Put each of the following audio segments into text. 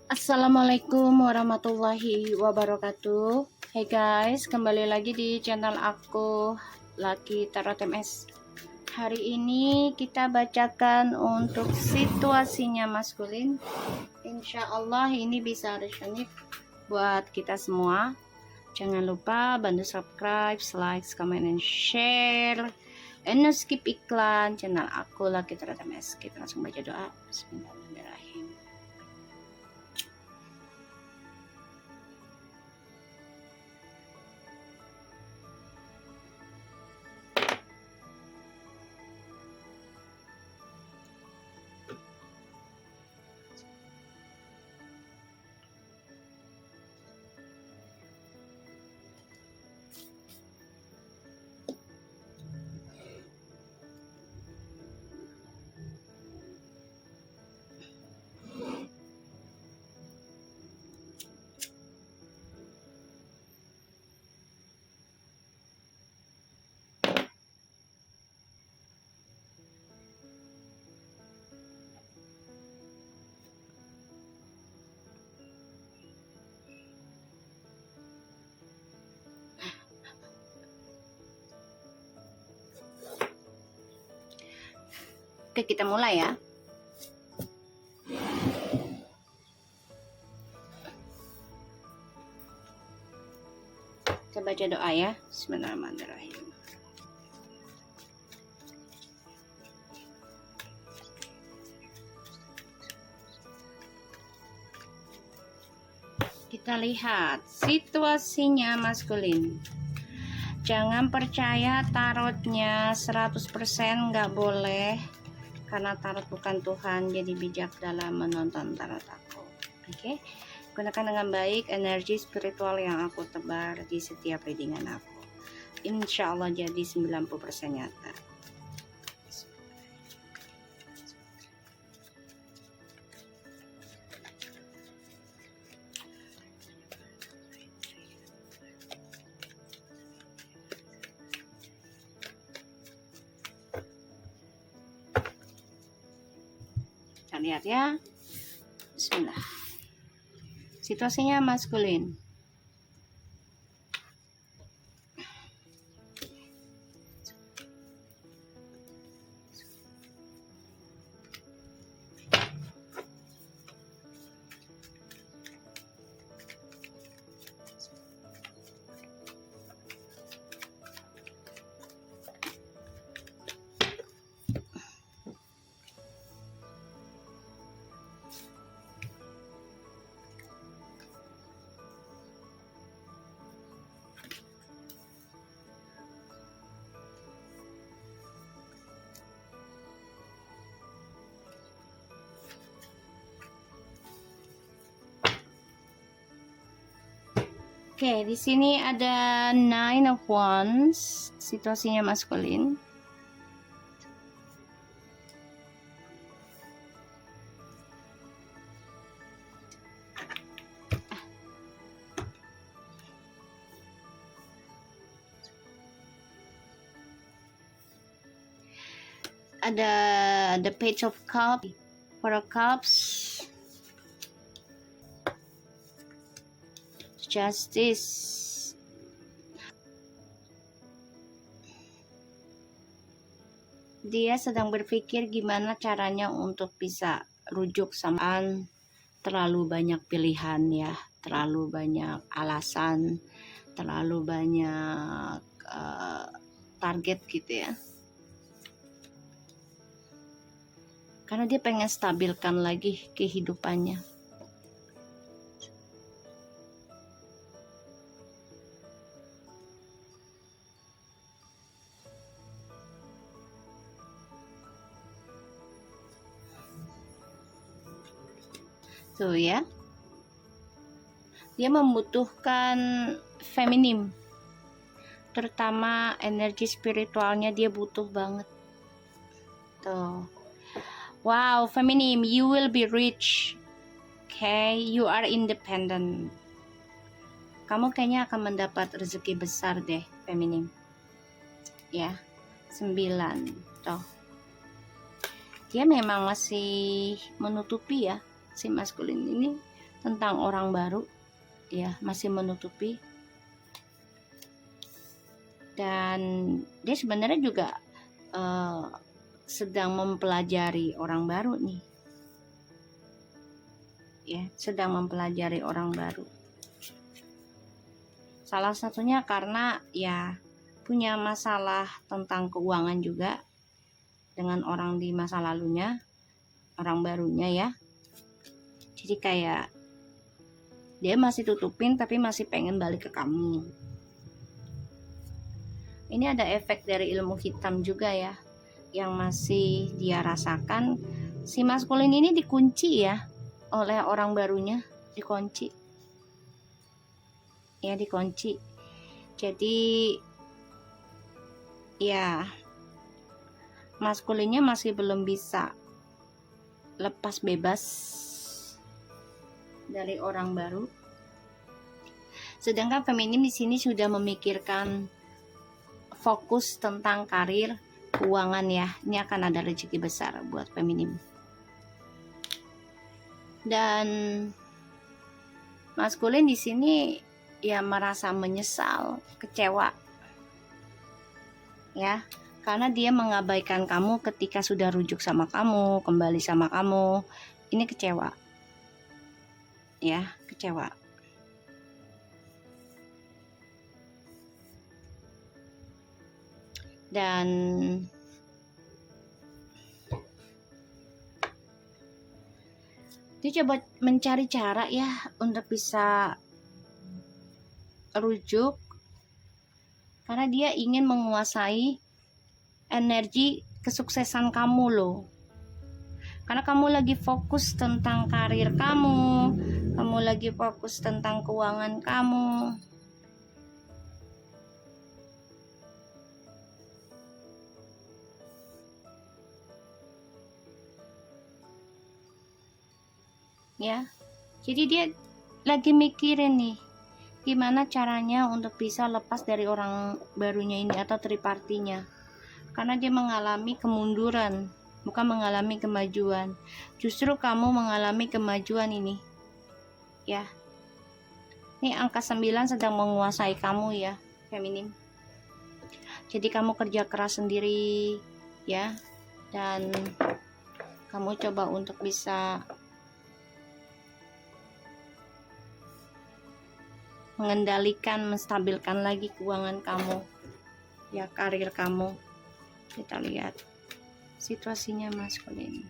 Assalamualaikum warahmatullahi wabarakatuh. Hey guys, kembali lagi di channel aku Lucky Tarot MS. Hari ini kita bacakan untuk situasinya maskulin. Insya Allah ini bisa resonate buat kita semua. Jangan lupa bantu subscribe, like, comment, and share. And no skip iklan channel aku Lucky Tarot MS. Kita langsung baca doa. Bismillahirrahmanirrahim. Oke, kita mulai ya. Kita baca doa ya. Bismillahirrahmanirrahim. Kita lihat situasinya maskulin. Jangan percaya tarotnya 100%, nggak boleh. Karena tarot bukan Tuhan, jadi bijak dalam menonton tarot aku. Oke, gunakan dengan baik energi spiritual yang aku tebar di setiap readingan aku. Insya Allah jadi 90% nyata. Kita lihat ya. Bismillah. Situasinya maskulin. Oke, di sini ada Nine of Wands, situasinya maskulin. Ada the Page of Cups, Four of Cups, Justice. Dia sedang berpikir gimana caranya untuk bisa rujuk sama terlalu banyak pilihan ya, terlalu banyak alasan, terlalu banyak target gitu ya. Karena dia pengen stabilkan lagi kehidupannya. Tuh ya, dia membutuhkan feminim, terutama energi spiritualnya dia butuh banget. Tuh, wow, feminim, you will be rich, okay, you are independent. Kamu kayaknya akan mendapat rezeki besar deh, feminim. Ya, 9, tuh. Dia memang masih menutupi ya, si maskulin ini tentang orang baru, ya, masih menutupi. Dan dia sebenarnya juga sedang mempelajari orang baru nih, ya, sedang mempelajari orang baru. Salah satunya karena ya punya masalah tentang keuangan juga dengan orang di masa lalunya, orang barunya ya. Jadi kayak dia masih tutupin tapi masih pengen balik ke kamu. Ini ada efek dari ilmu hitam juga ya, yang masih dia rasakan. Si maskulin ini dikunci ya oleh orang barunya, dikunci. Ya, dikunci. Jadi ya maskulinnya masih belum bisa lepas bebas dari orang baru. Sedangkan feminim di sini sudah memikirkan fokus tentang karir, keuangan ya. Ini akan ada rezeki besar buat feminim. Dan maskulin di sini ya merasa menyesal, kecewa. Ya, karena dia mengabaikan kamu ketika sudah rujuk sama kamu, kembali sama kamu. Ini kecewa. Ya, kecewa. Dan dia coba mencari cara ya untuk bisa rujuk, karena dia ingin menguasai energi kesuksesan kamu loh. Karena kamu lagi fokus tentang karir kamu lagi fokus tentang keuangan kamu. Ya, jadi dia lagi mikirin nih, gimana caranya untuk bisa lepas dari orang barunya ini atau tripartinya. Karena dia mengalami kemunduran, bukan mengalami kemajuan. Justru kamu mengalami kemajuan ini. Ya. Ini angka 9 sedang menguasai kamu ya, feminim. Jadi kamu kerja keras sendiri ya. Dan kamu coba untuk bisa mengendalikan, menstabilkan lagi keuangan kamu, ya, karir kamu. Kita lihat situasinya maskulin.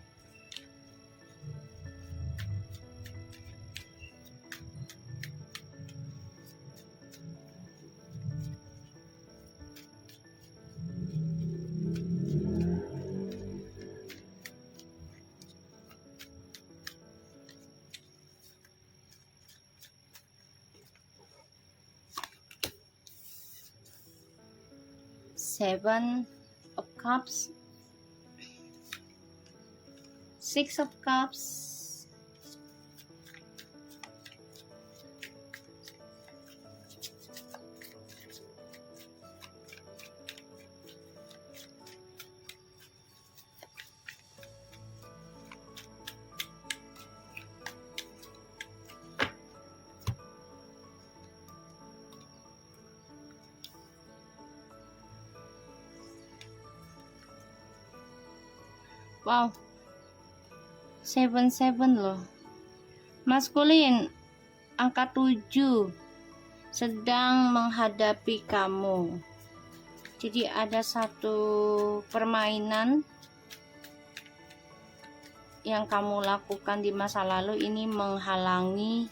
Seven of Cups, Six of Cups, wow, 7 loh. Maskulin, angka 7 sedang menghadapi kamu. Jadi ada satu permainan yang kamu lakukan di masa lalu ini menghalangi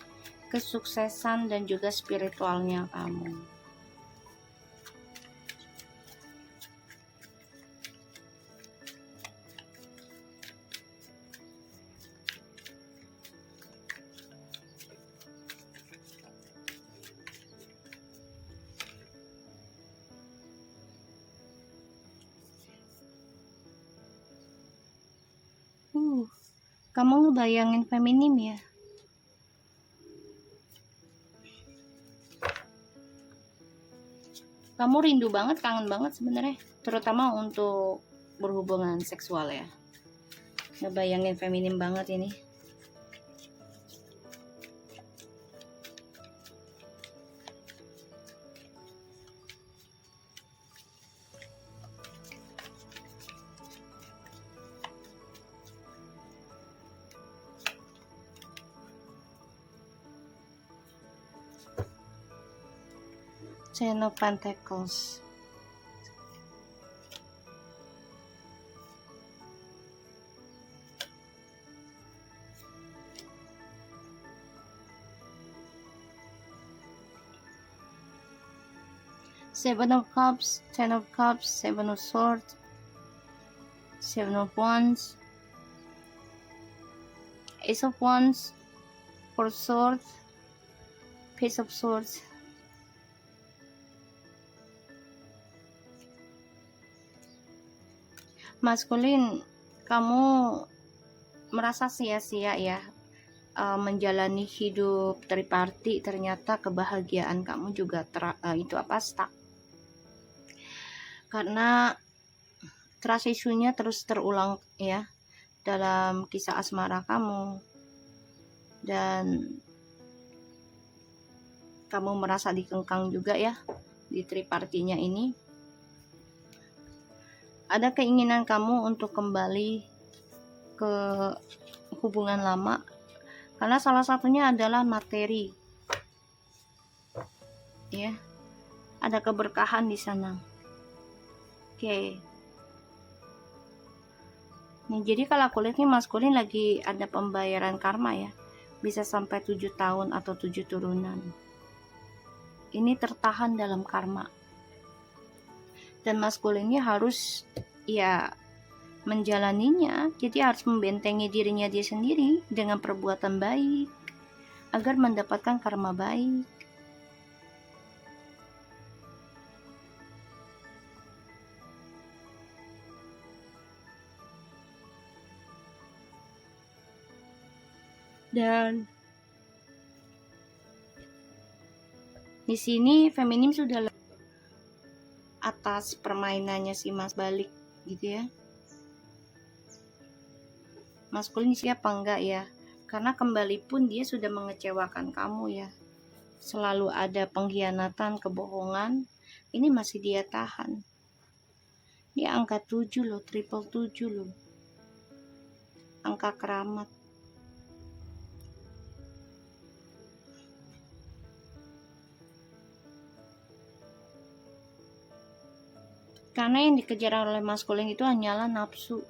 kesuksesan dan juga spiritualnya kamu. Kamu ngebayangin feminim ya. Kamu rindu banget, kangen banget sebenarnya, terutama untuk berhubungan seksual ya. Ngebayangin feminim banget ini. Ten of Pentacles. Seven of Cups, Ten of Cups, Seven of Swords, Seven of Wands, Ace of Wands, Four of Swords, Page of Swords. Maskulin, kamu merasa sia-sia ya menjalani hidup triparti, ternyata kebahagiaan kamu juga stuck. Karena trust isunya terus terulang ya dalam kisah asmara kamu, dan kamu merasa dikengkang juga ya di tripartinya ini. Ada keinginan kamu untuk kembali ke hubungan lama, karena salah satunya adalah materi ya, ada keberkahan di sana. Oke. Nih, jadi kalau aku lihat nih maskulin lagi ada pembayaran karma ya, bisa sampai 7 tahun atau 7 turunan. Ini tertahan dalam karma, dan maskulinnya harus ya menjalaninya. Jadi harus membentengi dirinya dia sendiri dengan perbuatan baik agar mendapatkan karma baik. Dan di sini feminim sudah atas permainannya si mas balik gitu ya. Maskulin siapa enggak ya? Karena kembali pun dia sudah mengecewakan kamu ya. Selalu ada pengkhianatan, kebohongan. Ini masih dia tahan. Dia angka 7 loh, triple 7 loh. Angka keramat. Karena yang dikejar oleh maskulin itu hanyalah nafsu.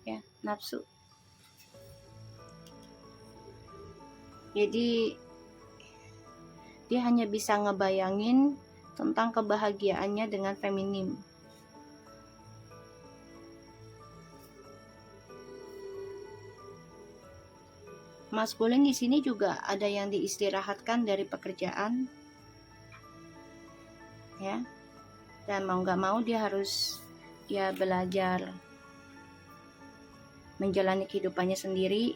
Ya, nafsu. Jadi dia hanya bisa ngebayangin tentang kebahagiaannya dengan feminim. Maskulin di sini juga ada yang diistirahatkan dari pekerjaan. Ya, dan mau nggak mau dia harus ya belajar menjalani kehidupannya sendiri,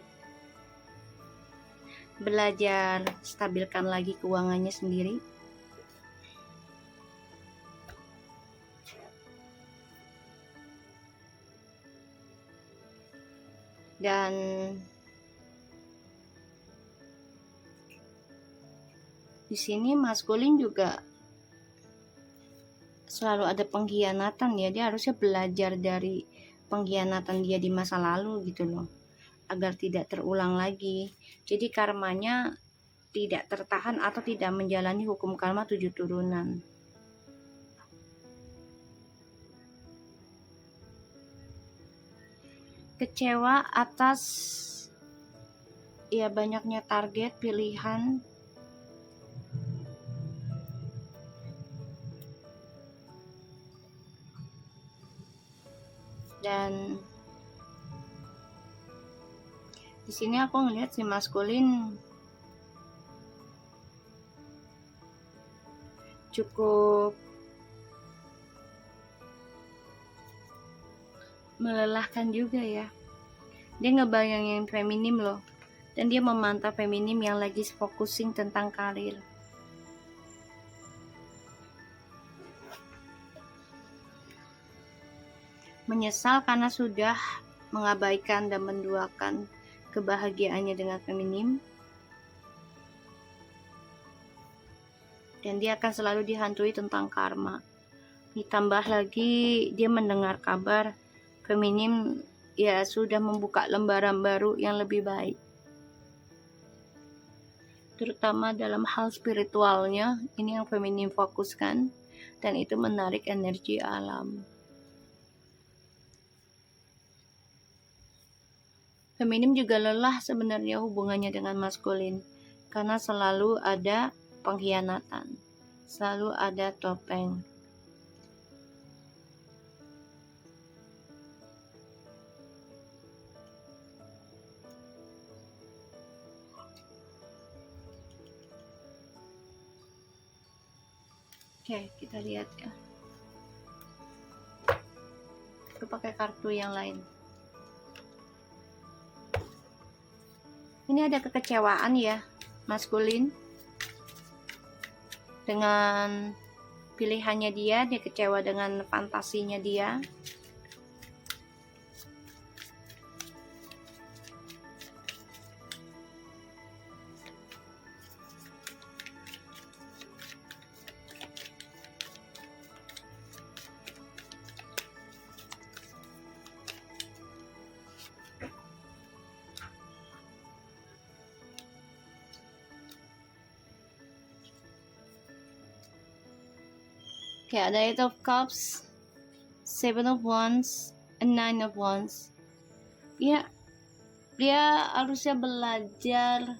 belajar stabilkan lagi keuangannya sendiri. Dan di sini maskulin juga selalu ada pengkhianatan ya, dia harusnya belajar dari pengkhianatan dia di masa lalu gitu loh, agar tidak terulang lagi. Jadi karmanya tidak tertahan atau tidak menjalani hukum karma 7 turunan. Kecewa atas ya banyaknya target, pilihan, dan di sini aku ngelihat si maskulin cukup melelahkan juga ya. Dia ngebayangin feminim loh, dan dia memantau feminim yang lagi focusing tentang karir. Menyesal karena sudah mengabaikan dan menduakan kebahagiaannya dengan feminim, dan dia akan selalu dihantui tentang karma. Ditambah lagi dia mendengar kabar feminim ya sudah membuka lembaran baru yang lebih baik. terutama dalam hal spiritualnya. Ini yang feminim fokuskan, dan itu menarik energi alam. Feminim juga lelah sebenarnya hubungannya dengan maskulin, karena selalu ada pengkhianatan, selalu ada topeng. Oke, kita lihat ya. Aku pakai kartu yang lain. Ini ada kekecewaan ya, maskulin. Dengan pilihannya dia kecewa dengan fantasinya dia. Oke, ada 8 of Cups, 7 of Wands, and 9 of Wands. Ya, dia harusnya belajar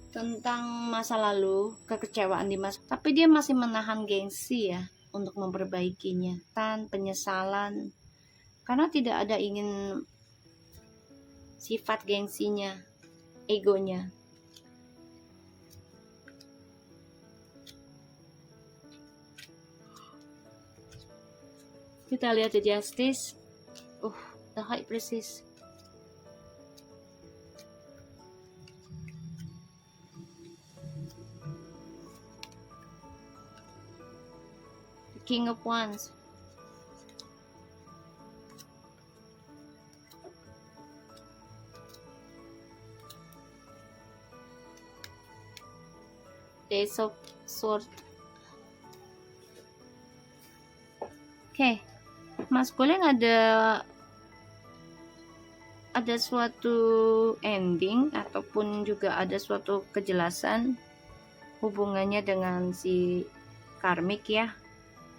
tentang masa lalu, kekecewaan di masa, tapi dia masih menahan gengsi ya untuk memperbaikinya, dan penyesalan karena tidak ada ingin sifat gengsinya, egonya. Kita lihat the Justice, the High Priestess. The King of Wands. The Ace of Swords. Oke. Maskulin ada suatu ending ataupun juga ada suatu kejelasan hubungannya dengan si karmik ya,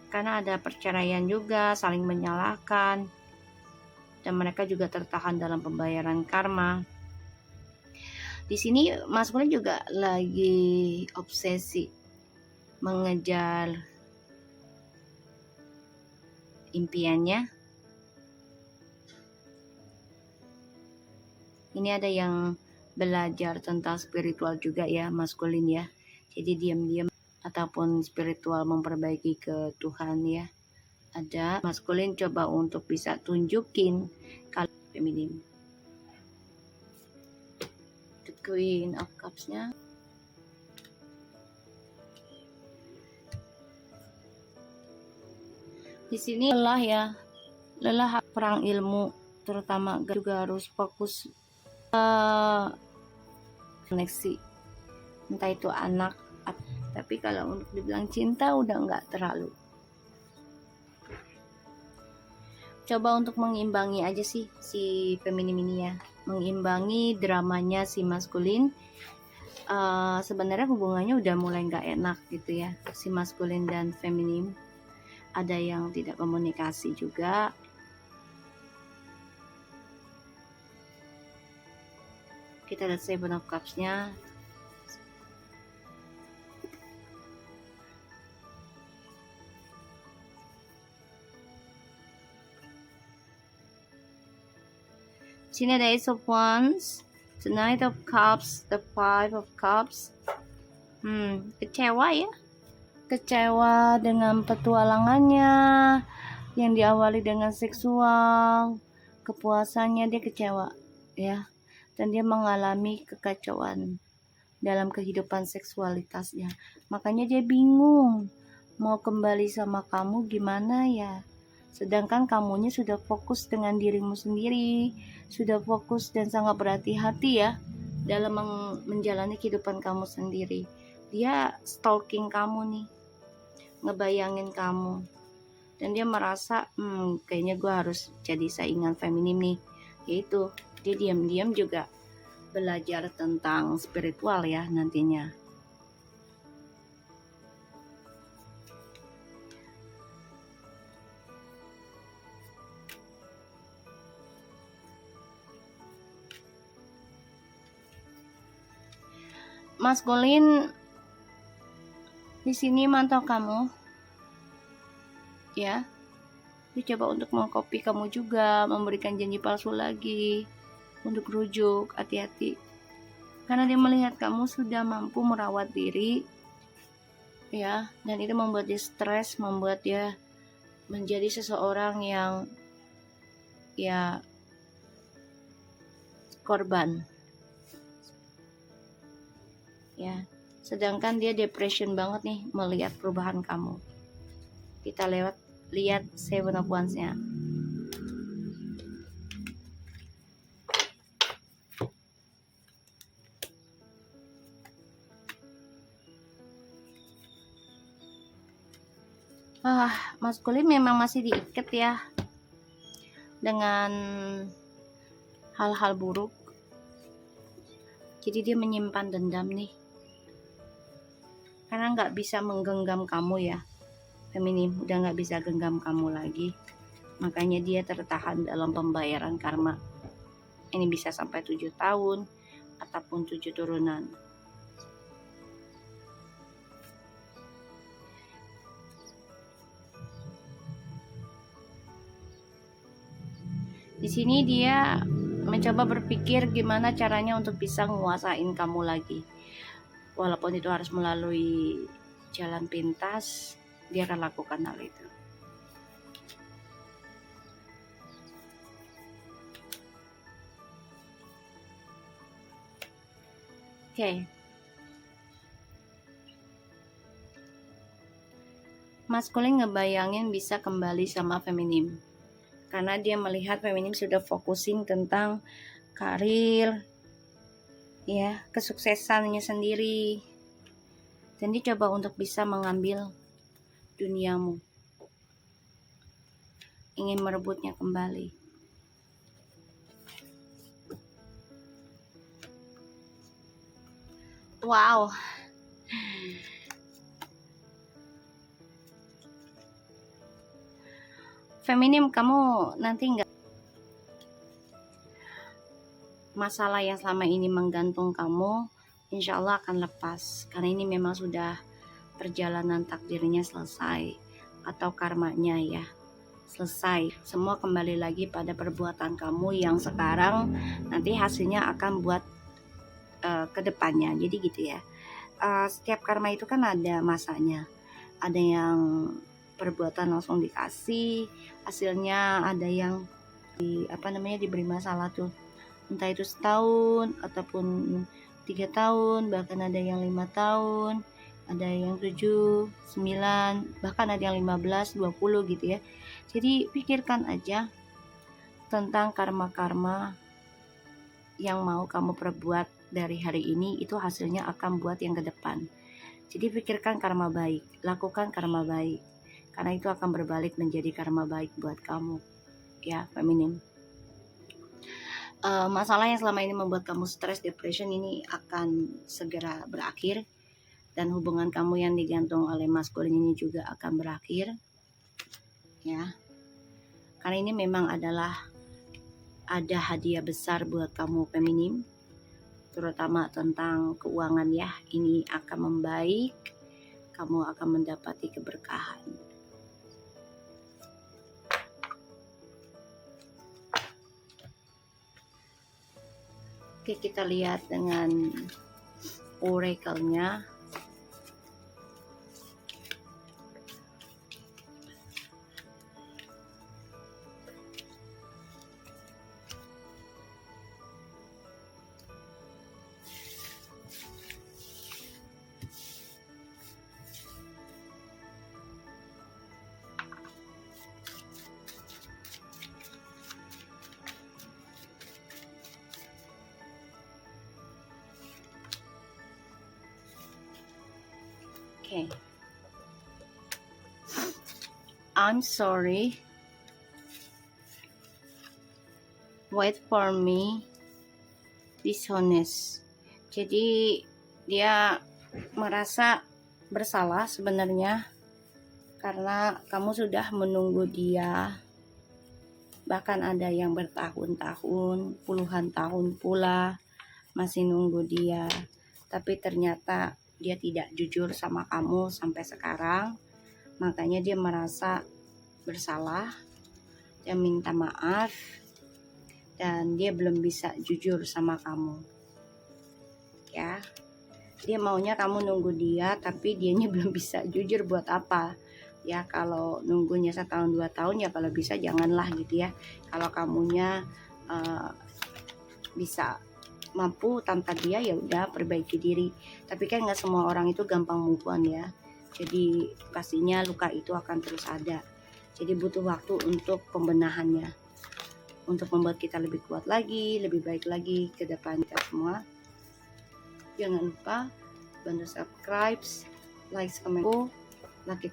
karena ada perceraian juga, saling menyalahkan, dan mereka juga tertahan dalam pembayaran karma. Di sini maskulin juga lagi obsesi mengejar impiannya. Ini ada yang belajar tentang spiritual juga ya, maskulin ya. Jadi diam-diam ataupun spiritual memperbaiki ke Tuhan ya. Ada maskulin coba untuk bisa tunjukin kalau feminim. The Queen of Cups-nya. Di sini lelah ya, lelah perang ilmu, terutama juga harus fokus koneksi, entah itu anak, tapi kalau untuk dibilang cinta udah nggak terlalu. Coba untuk mengimbangi aja sih si feminim ini ya, mengimbangi dramanya si maskulin. Sebenarnya hubungannya udah mulai nggak enak gitu ya, si maskulin dan feminim. Ada yang tidak komunikasi juga. Kita lihat 7 of Cups-nya. Sini ada Ace of Wands, the Knight of Cups, the 5 of Cups. Kecewa ya. Kecewa dengan petualangannya yang diawali dengan seksual, kepuasannya dia kecewa ya, dan dia mengalami kekacauan dalam kehidupan seksualitasnya. Makanya dia bingung mau kembali sama kamu gimana ya, sedangkan kamunya sudah fokus dengan dirimu sendiri, sudah fokus dan sangat berhati-hati ya dalam menjalani kehidupan kamu sendiri. Dia stalking kamu nih, ngebayangin kamu, dan dia merasa kayaknya gue harus jadi saingan feminim nih. Yaitu dia diam-diam juga belajar tentang spiritual ya nantinya. maskulin di sini mantau kamu, ya. Dia coba untuk mengcopy kamu juga, memberikan janji palsu lagi untuk rujuk. Hati-hati, karena dia melihat kamu sudah mampu merawat diri, ya, dan itu membuat dia stres, membuat dia menjadi seseorang yang ya korban, ya. Sedangkan dia depression banget nih melihat perubahan kamu. Kita lihat Seven of Wands-nya. Maskulin memang masih diikat ya dengan hal-hal buruk. Jadi dia menyimpan dendam nih, karena nggak bisa menggenggam kamu ya, feminim, udah nggak bisa genggam kamu lagi. Makanya dia tertahan dalam pembayaran karma. Ini bisa sampai 7 tahun ataupun 7 turunan. Di sini dia mencoba berpikir gimana caranya untuk bisa nguasain kamu lagi. Walaupun itu harus melalui jalan pintas, dia akan lakukan hal itu. Oke. Maskulin ngebayangin bisa kembali sama feminim, karena dia melihat feminim sudah fokusin tentang karir, ya, kesuksesannya sendiri, dan dia coba untuk bisa mengambil duniamu, ingin merebutnya kembali. Wow. Feminim, kamu nanti nggak masalah yang selama ini menggantung kamu, insya Allah akan lepas, karena ini memang sudah perjalanan takdirnya selesai, atau karmanya ya selesai. Semua kembali lagi pada perbuatan kamu yang sekarang nanti hasilnya akan buat kedepannya. Jadi gitu ya. Setiap karma itu kan ada masanya, ada yang perbuatan langsung dikasih hasilnya, ada yang diberi masalah tuh, entah itu setahun ataupun 3 tahun, bahkan ada yang 5 tahun, ada yang 7, 9, bahkan ada yang 15, 20 gitu ya. Jadi pikirkan aja tentang karma-karma yang mau kamu perbuat dari hari ini, itu hasilnya akan buat yang ke depan. Jadi pikirkan karma baik, lakukan karma baik, karena itu akan berbalik menjadi karma baik buat kamu, ya feminim. Masalah yang selama ini membuat kamu stres, depression, ini akan segera berakhir, dan hubungan kamu yang digantung oleh maskulin ini juga akan berakhir, ya. Karena ini memang ada hadiah besar buat kamu feminim, terutama tentang keuangan ya. Ini akan membaik, kamu akan mendapati keberkahan. Oke, kita lihat dengan oracle-nya. Okay. I'm sorry. Wait for me. Dishonest. Jadi dia merasa bersalah sebenarnya, karena kamu sudah menunggu dia. Bahkan ada yang bertahun-tahun, puluhan tahun pula masih nunggu dia. tapi ternyata dia tidak jujur sama kamu sampai sekarang. Makanya dia merasa bersalah, dia minta maaf, dan dia belum bisa jujur sama kamu. Ya, dia maunya kamu nunggu dia, tapi dianya belum bisa jujur. Buat apa? Ya, kalau nunggunya 1 tahun 2 tahun ya kalau bisa janganlah gitu ya. Kalau kamunya bisa mampu tanpa dia, ya udah perbaiki diri. Tapi kan nggak semua orang itu gampang move on ya. Jadi pastinya luka itu akan terus ada. Jadi butuh waktu untuk pembenahannya, untuk membuat kita lebih kuat lagi, lebih baik lagi ke depan kita semua. Jangan lupa bantu subscribe, like, komen, Laki